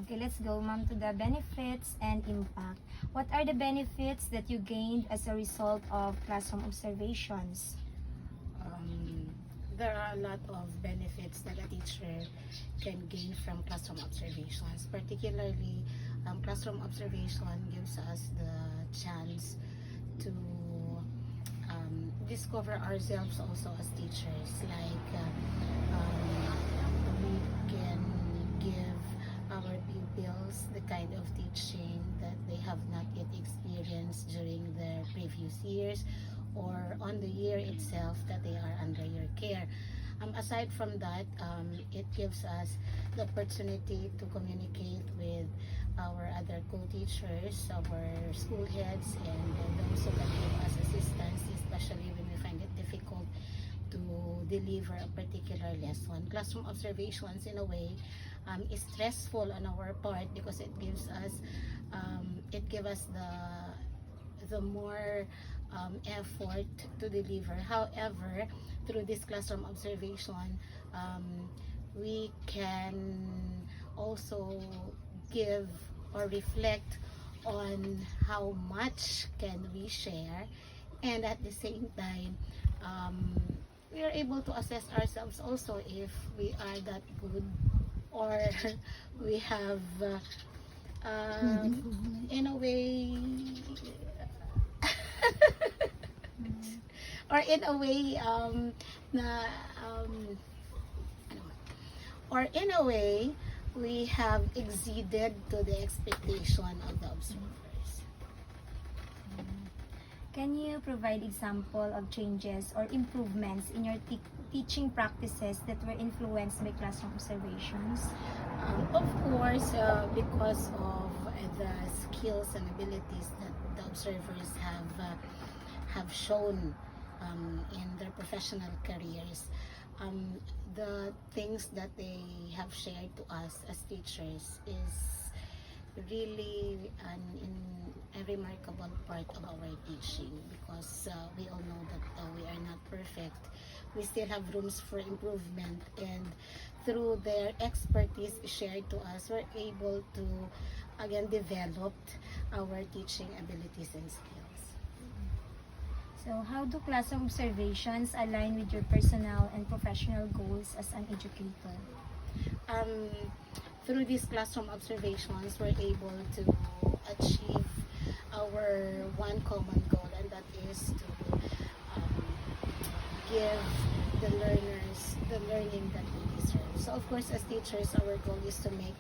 Okay, let's go, ma'am, to the benefits and impact. What are the benefits that you gained as a result of classroom observations? There are a lot of benefits that a teacher can gain from classroom observations. Particularly, classroom observation gives us the chance to discover ourselves also as teachers. Like we can give our pupils the kind of teaching that they have not yet experienced during their previous years or on the year itself that they are under your care. Aside from that, it gives us the opportunity to communicate with our other co-teachers, our school heads, and those who can give us assistance, especially when we find it difficult to deliver a particular lesson. Classroom observations, in a way, is stressful on our part because it gives us the more effort to deliver. However, through this classroom observation, we can also give or reflect on how much can we share, and at the same time, we are able to assess ourselves also if we are that good, or we have in a way or in a way na ano, or in a way we have exceeded to the expectation of the observers. Can you provide example of changes or improvements in your teaching practices that were influenced by classroom observations? Of course, because of the skills and abilities that the observers have shown in their professional careers, the things that they have shared to us as teachers is really a remarkable part of our teaching, because we all know that we are not perfect. We still have rooms for improvement, and through their expertise shared to us, we're able to again develop our teaching abilities and skills. So, how do classroom observations align with your personal and professional goals as an educator? Through these classroom observations, we're able to achieve our one common goal, and that is to give the learners the learning that they deserve. So of course, as teachers, our goal is to make